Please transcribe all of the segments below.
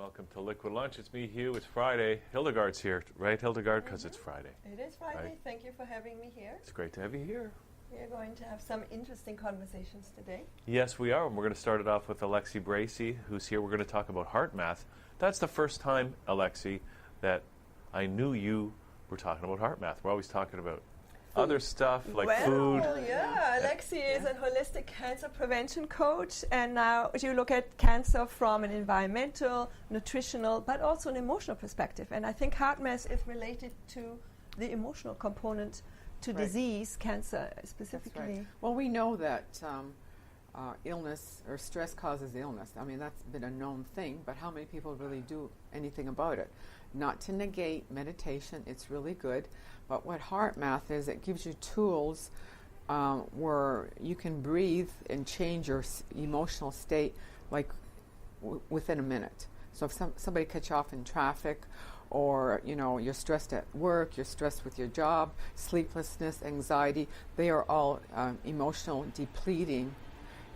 Welcome to Liquid Lunch. It's me, Hugh. It's Friday. Hildegard's here, right, Hildegard? Because it's Friday. It is Friday. Right? Thank you for having me here. It's great to have you here. We are going to have some interesting conversations today. Yes, we are. And we're going to start it off with Alexi Bracey, who's here. We're going to talk about heart math. That's the first time, Alexi, that I knew you were talking about heart math. We're always talking about other stuff like food. Well, yeah, Alexi is a holistic cancer prevention coach, and now you look at cancer from an environmental, nutritional, but also an emotional perspective. And I think heart math is related to the emotional component to disease, cancer specifically. That's right. Well, we know that illness or stress causes illness. I mean, that's been a known thing, but how many people really do anything about it? Not to negate meditation, it's really good. But what heart math is, it gives you tools where you can breathe and change your emotional state like within a minute. So if somebody cuts you off in traffic, or you're stressed at work, you're stressed with your job, sleeplessness, anxiety, they are all emotional depleting,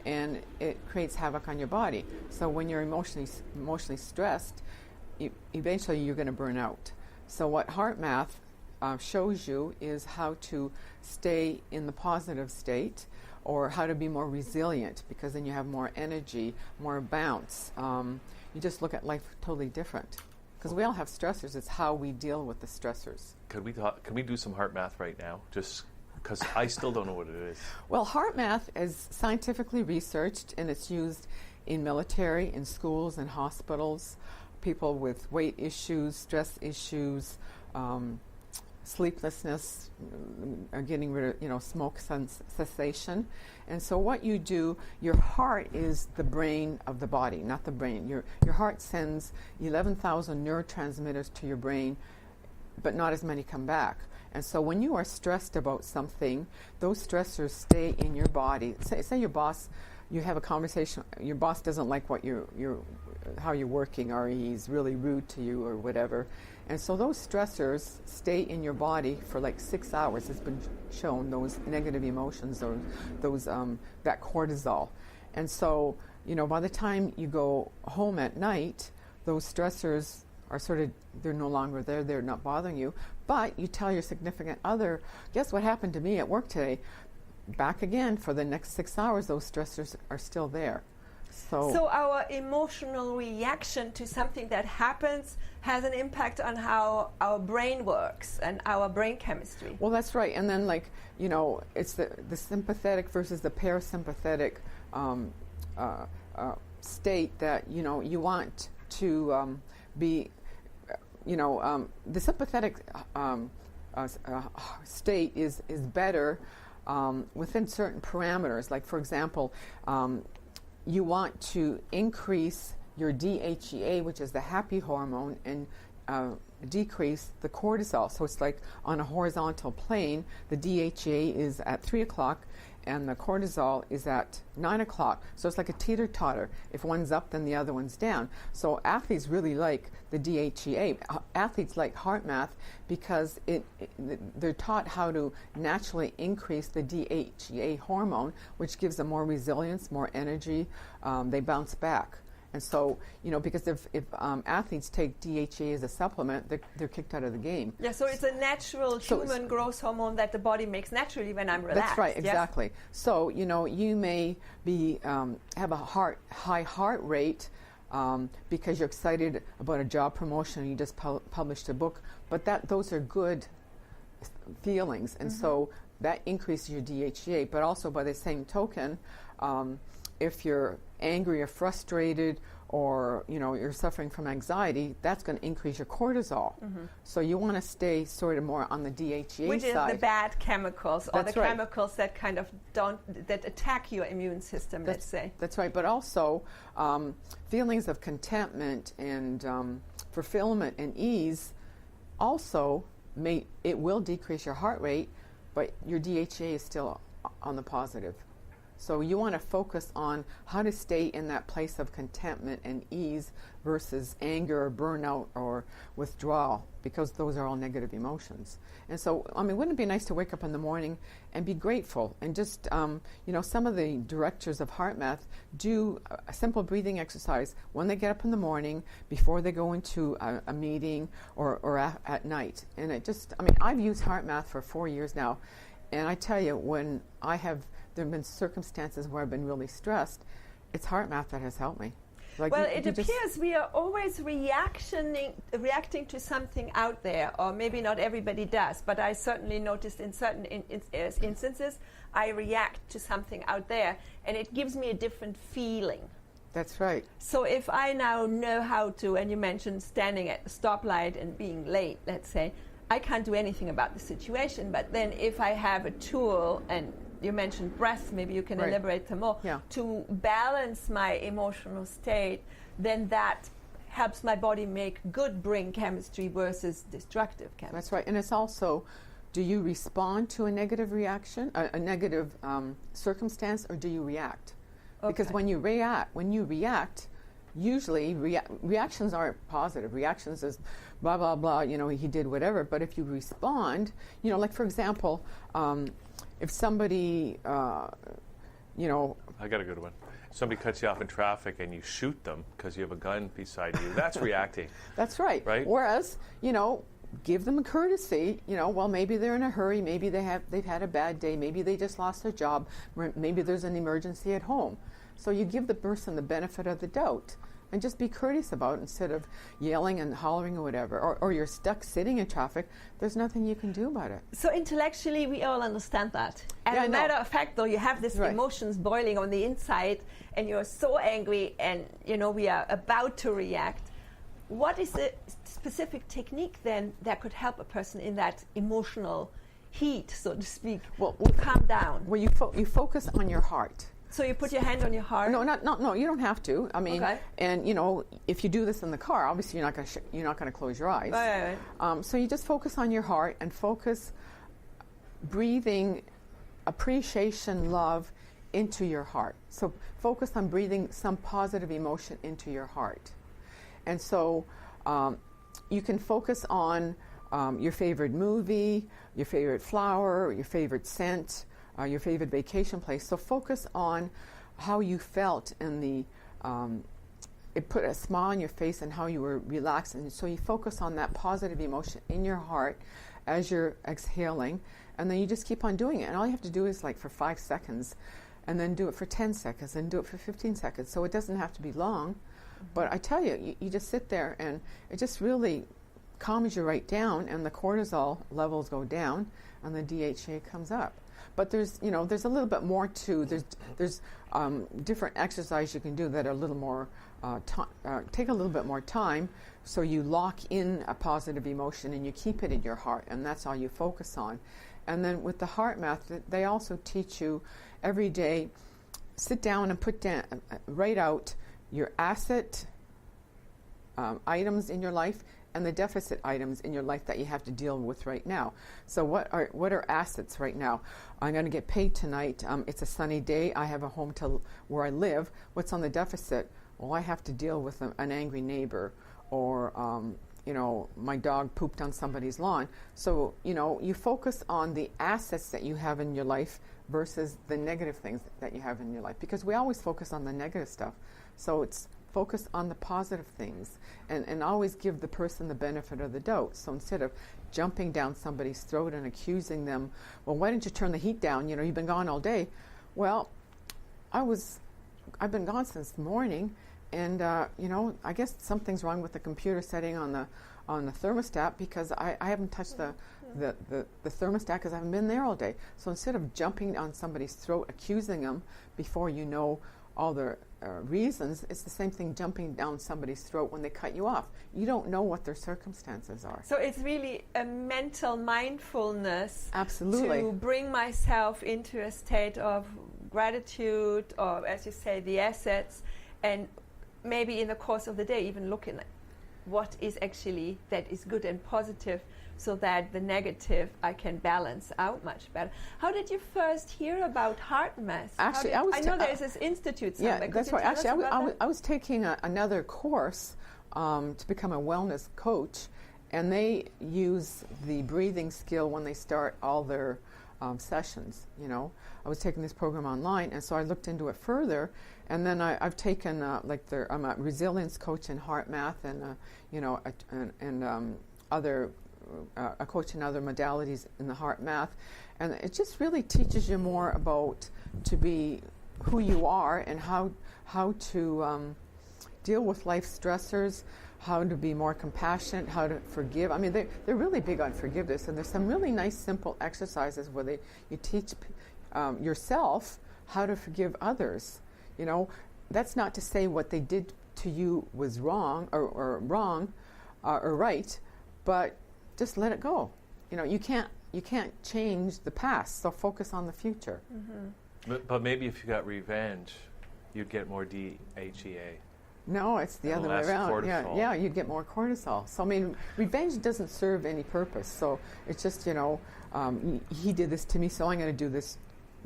and it creates havoc on your body. So when you're emotionally stressed, eventually you're going to burn out. So what heart math shows you is how to stay in the positive state, or how to be more resilient, because then you have more energy, more bounce. You just look at life totally different. Because we all have stressors. It's how we deal with the stressors. Can we do some heart math right now? Just because I still don't know what it is. Well, heart math is scientifically researched, and it's used in military, in schools, in hospitals, people with weight issues, stress issues, sleeplessness, getting rid of smoke cessation. And so what you do, your heart is the brain of the body, not the brain. Your heart sends 11,000 neurotransmitters to your brain, but not as many come back. And so when you are stressed about something, those stressors stay in your body. Say your boss, you have a conversation, your boss doesn't like what how you're working, or he's really rude to you or whatever. And so those stressors stay in your body for like 6 hours. It's been shown, those negative emotions, or those that cortisol. And so, by the time you go home at night, those stressors are they're no longer there, they're not bothering you. But you tell your significant other, guess what happened to me at work today? Back again for the next 6 hours, those stressors are still there. So our emotional reaction to something that happens has an impact on how our brain works and our brain chemistry. Well, that's right. And then, it's the sympathetic versus the parasympathetic state that, you want to be, the sympathetic state is better within certain parameters. Like, for example, you want to increase your DHEA, which is the happy hormone, and decrease the cortisol. So it's like on a horizontal plane, the DHEA is at 3 o'clock and the cortisol is at 9 o'clock. So it's like a teeter-totter. If one's up, then the other one's down. So athletes really like the DHEA. Athletes like heart math because they're taught how to naturally increase the DHEA hormone, which gives them more resilience, more energy. They bounce back. And so, because if athletes take DHEA as a supplement, they're kicked out of the game. Yeah, so it's a natural human growth hormone that the body makes naturally when I'm relaxed. That's right, yes? exactly. So, you may be have a high heart rate because you're excited about a job promotion and you just published a book, but those are good feelings, and so that increases your DHEA. But also, by the same token, if you're angry or frustrated, or you're suffering from anxiety, that's going to increase your cortisol. So you want to stay sort of more on the DHEA side. Which is the bad chemicals, or that's the right. chemicals that kind of that attack your immune system, let's say. That's right. But also feelings of contentment and fulfillment and ease also will decrease your heart rate, but your DHEA is still on the positive. So you want to focus on how to stay in that place of contentment and ease versus anger or burnout or withdrawal, because those are all negative emotions. And so, I mean, wouldn't it be nice to wake up in the morning and be grateful? And just, some of the directors of HeartMath do a simple breathing exercise when they get up in the morning, before they go into a meeting, or at night. And it just, I mean, I've used HeartMath for 4 years now. And I tell you, when there have been circumstances where I've been really stressed, it's HeartMath that has helped me. Like, well, it appears we are always reacting to something out there, or maybe not everybody does, but I certainly noticed in certain instances, I react to something out there, and it gives me a different feeling. That's right. So if I now know how to, and you mentioned standing at the stoplight and being late, let's say, I can't do anything about the situation, but then if I have a tool, and you mentioned breath, maybe you can elaborate some more, to balance my emotional state, then that helps my body make good brain chemistry versus destructive chemistry. That's right. And it's also, do you respond to a negative reaction, a negative circumstance, or do you react? Okay. Because when you react, usually reactions aren't positive. Reactions is blah, blah, blah, he did whatever. But if you respond, like, for example, if somebody, I got a good one. Somebody cuts you off in traffic and you shoot them because you have a gun beside you. That's reacting. That's right. Right? Whereas, give them a courtesy. Well, maybe they're in a hurry. Maybe they've had a bad day. Maybe they just lost their job. Maybe there's an emergency at home. So you give the person the benefit of the doubt and just be courteous about it instead of yelling and hollering or whatever. Or you're stuck sitting in traffic. There's nothing you can do about it. So intellectually, we all understand that. As a matter of fact, though, you have these emotions boiling on the inside, and you're so angry, and, we are about to react. What is the specific technique, then, that could help a person in that emotional heat, so to speak, to calm down? Well, you focus on your heart. So you put your hand on your heart? No, you don't have to. I mean, and if you do this in the car, obviously you're not going to close your eyes. Right. So you just focus on your heart and focus breathing appreciation, love into your heart. So focus on breathing some positive emotion into your heart. And so you can focus on your favorite movie, your favorite flower, your favorite scent, your favorite vacation place. So focus on how you felt in it put a smile on your face and how you were relaxed. And so you focus on that positive emotion in your heart as you're exhaling. And then you just keep on doing it. And all you have to do is for 5 seconds, and then do it for 10 seconds, and do it for 15 seconds. So it doesn't have to be long. Mm-hmm. But I tell you, you just sit there, and it just really calms you right down, and the cortisol levels go down, and the DHA comes up. But there's a little bit more to. There's different exercises you can do that are a little more take a little bit more time. So you lock in a positive emotion and you keep it in your heart, and that's all you focus on. And then with the HeartMath, they also teach you every day. Sit down and write out your asset items in your life and the deficit items in your life that you have to deal with right now. So what are assets right now? I'm going to get paid tonight. It's a sunny day. I have a home where I live. What's on the deficit? Well, I have to deal with an angry neighbor, or my dog pooped on somebody's lawn. So you focus on the assets that you have in your life versus the negative things that you have in your life, because we always focus on the negative stuff. So it's focus on the positive things, and always give the person the benefit of the doubt. So instead of jumping down somebody's throat and accusing them, well, why didn't you turn the heat down? You've been gone all day. Well, I've been gone since morning, and I guess something's wrong with the computer setting on the thermostat, because I haven't touched the thermostat because I haven't been there all day. So instead of jumping on somebody's throat, accusing them before you know all the reasons, it's the same thing jumping down somebody's throat when they cut you off. You don't know what their circumstances are. So it's really a mental mindfulness. Absolutely. To bring myself into a state of gratitude, or as you say, the assets, and maybe in the course of the day even looking what is actually that is good and positive, so that the negative I can balance out much better. How did you first hear about HeartMath? Actually, I know there's this institute somewhere. Yeah, Could that's you right. tell Actually, us about that? I was taking another course to become a wellness coach, and they use the breathing skill when they start all their sessions. You know, I was taking this program online, and so I looked into it further, and then I've taken I'm a resilience coach in HeartMath, and other a coach in other modalities in the HeartMath, and it just really teaches you more about to be who you are and how to deal with life stressors, how to be more compassionate, how to forgive. I mean, they're really big on forgiveness, and there's some really nice, simple exercises where you teach yourself how to forgive others. You know, that's not to say what they did to you was wrong or right, but just let it go. You know, you can't change the past, so focus on the future. Mm-hmm. But maybe if you got revenge, you'd get more DHEA. No, it's the other way around. Cortisol. Yeah, you get more cortisol. So I mean, revenge doesn't serve any purpose. So it's just he did this to me, so I'm going to do this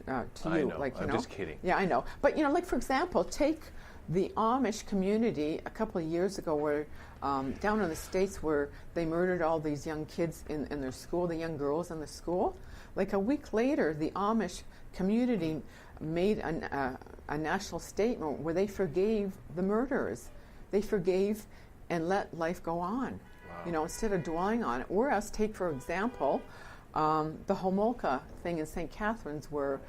to I you. know. I'm just kidding. Yeah, I know. But like for example, take the Amish community a couple of years ago, where down in the States, where they murdered all these young kids in their school, the young girls in the school. Like a week later, the Amish community made a national statement where they forgave the murderers. They forgave and let life go on. Wow. You know, instead of dwelling on it. Whereas, take for example, the Homolka thing in St. Catharines, where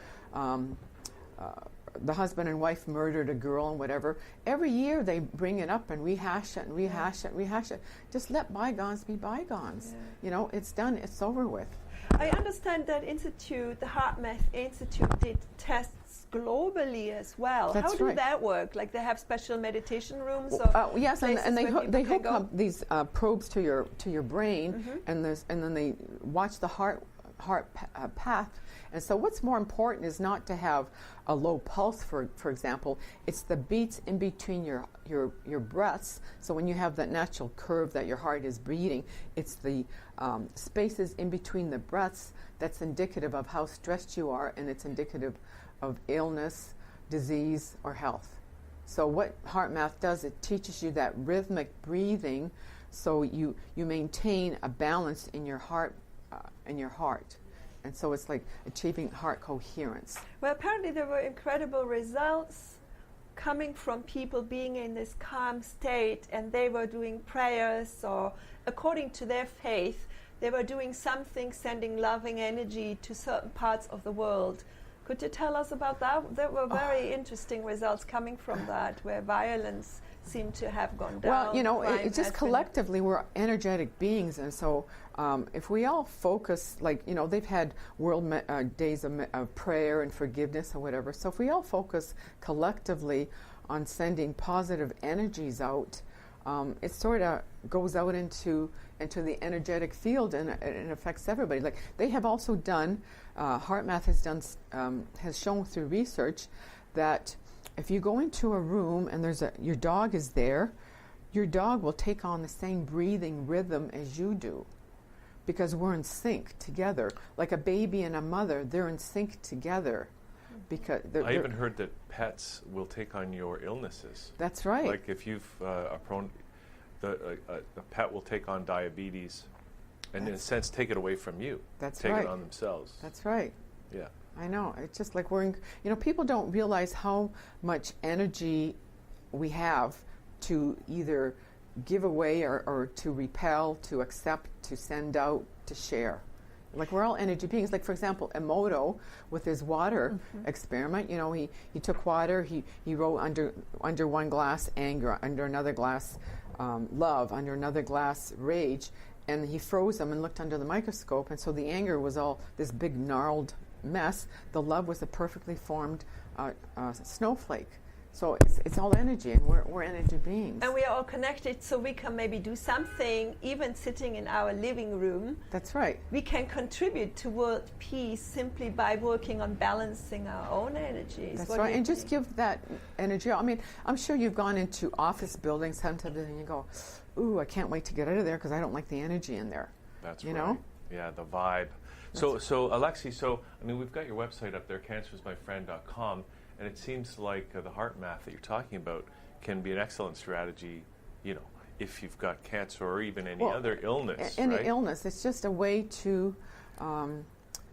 the husband and wife murdered a girl and whatever. Every year they bring it up and rehash it and rehash it and rehash it. Just let bygones be bygones. Yeah. You know, it's done, it's over with. I understand that institute, the HeartMath Institute, did tests globally as well. That's How do right. that work? Like they have special meditation rooms? Yes, and they they hook up these probes to your brain, Mm-hmm. and then they watch the heart path. And so what's more important is not to have a low pulse, for example. It's the beats in between your breaths. So when you have that natural curve that your heart is beating, it's the spaces in between the breaths that's indicative of how stressed you are, and it's indicative of illness, disease, or health. So what HeartMath does, it teaches you that rhythmic breathing, so you maintain a balance in your heart, and so it's like achieving heart coherence. Well, apparently there were incredible results coming from people being in this calm state, and they were doing prayers, or according to their faith, they were doing something, sending loving energy to certain parts of the world. Could you tell us about that? There were very interesting results coming from that, where violence seemed to have gone down. Well, you know, crime it's just has collectively we're energetic beings, and so if we all focus, like, you know, they've had world days of prayer and forgiveness or whatever. So if we all focus collectively on sending positive energies out, it sort of goes out into the energetic field, and it affects everybody. Like they have also done, HeartMath has shown through research that if you go into a room and your dog is there, your dog will take on the same breathing rhythm as you do, because we're in sync together. Like a baby and a mother, they're in sync together. Because I even heard that pets will take on your illnesses. That's right. Like if you've are prone, a pet will take on diabetes, and in a sense take it away from you. That's take right. it on themselves. That's right. Yeah. I know. It's just like people don't realize how much energy we have to either give away or to repel, to accept, to send out, to share. Like we're all energy beings. Like for example, Emoto with his water experiment, you know, he took water, he wrote under one glass anger, under another glass love, under another glass rage, and he froze them and looked under the microscope, and so the anger was all this big gnarled mess. The love was a perfectly formed snowflake. So it's all energy, and we're energy beings. And we are all connected, so we can maybe do something, even sitting in our living room. That's right. We can contribute to world peace simply by working on balancing our own energies. That's What do right, you and just think? give that energy. I mean, I'm sure you've gone into office buildings sometimes and you go, ooh, I can't wait to get out of there because I don't like the energy in there. That's you right. know? Yeah, the vibe. So Alexi, I mean, we've got your website up there, cancerismyfriend.com, and it seems like the heart math that you're talking about can be an excellent strategy, you know, if you've got cancer or even any other illness, Any right? illness. It's just a way to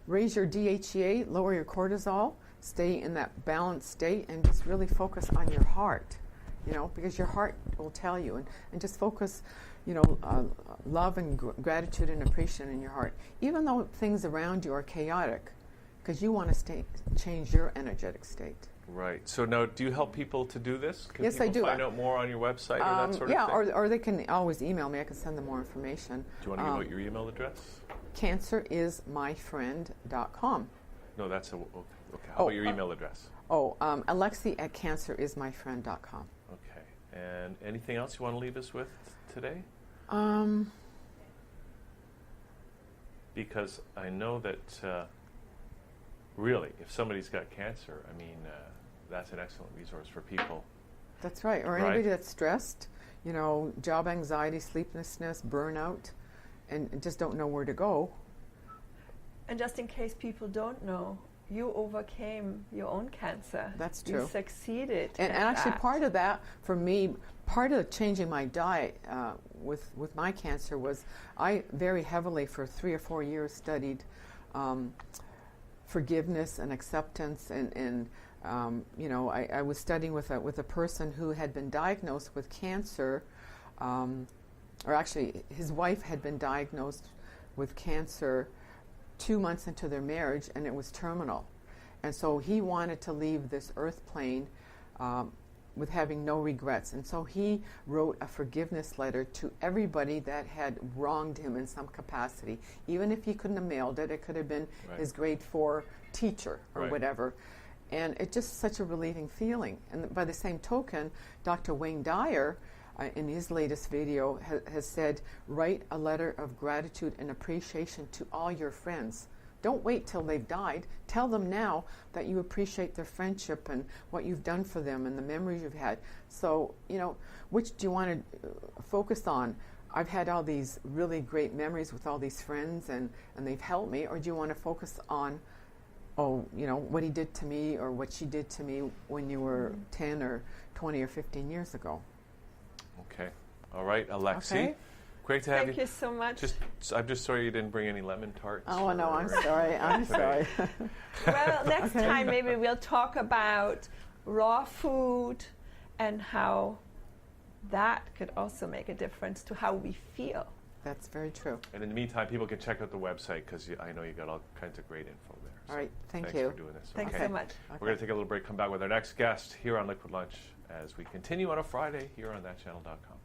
raise your DHEA, lower your cortisol, stay in that balanced state, and just really focus on your heart, you know, because your heart will tell you. And just focus, you know, love and gratitude and appreciation in your heart, even though things around you are chaotic, because you want to change your energetic state. Right. So now, do you help people to do this? Can Yes, I people do. find out more on your website or that sort of yeah, thing? or they can always email me. I can send them more information. Do you want to give out your email address? Cancerismyfriend.com. No, that's okay. How about your email address? Alexi at cancerismyfriend.com. Okay. And anything else you want to leave us with today? Because I know that really, if somebody's got cancer, I mean, that's an excellent resource for people. That's right. Or Right. anybody that's stressed, you know, job anxiety, sleeplessness, burnout, and just don't know where to go. And just in case people don't know, you overcame your own cancer. That's true. You succeeded. And at actually, that. part of that, for me, part of changing my diet with my cancer was I very heavily, for 3 or 4 years, studied forgiveness and acceptance. And you know, I was studying with a person who had been diagnosed with cancer, or actually, his wife had been diagnosed with cancer 2 months into their marriage, and it was terminal. And so he wanted to leave this earth plane with having no regrets. And so he wrote a forgiveness letter to everybody that had wronged him in some capacity. Even if he couldn't have mailed it, it could have been his grade 4 teacher or whatever. And it's just such a relieving feeling. And by the same token, Dr. Wayne Dyer, in his latest video, has said, write a letter of gratitude and appreciation to all your friends. Don't wait till they've died. Tell them now that you appreciate their friendship and what you've done for them and the memories you've had. So, you know, which do you want to focus on? I've had all these really great memories with all these friends and they've helped me. Or do you want to focus on, you know, what he did to me or what she did to me when you were 10 or 20 or 15 years ago? Okay. All right, Alexi. Okay. Great to have Thank you so much. I'm just sorry you didn't bring any lemon tarts. Oh, no, I'm sorry. I'm sorry. Well, next time maybe we'll talk about raw food and how that could also make a difference to how we feel. That's very true. And in the meantime, people can check out the website because I know you got all kinds of great info there. All right. Thanks Thanks for doing this. Thanks Okay. so much. We're going to take a little break, come back with our next guest here on Liquid Lunch as we continue on a Friday here on thatchannel.com.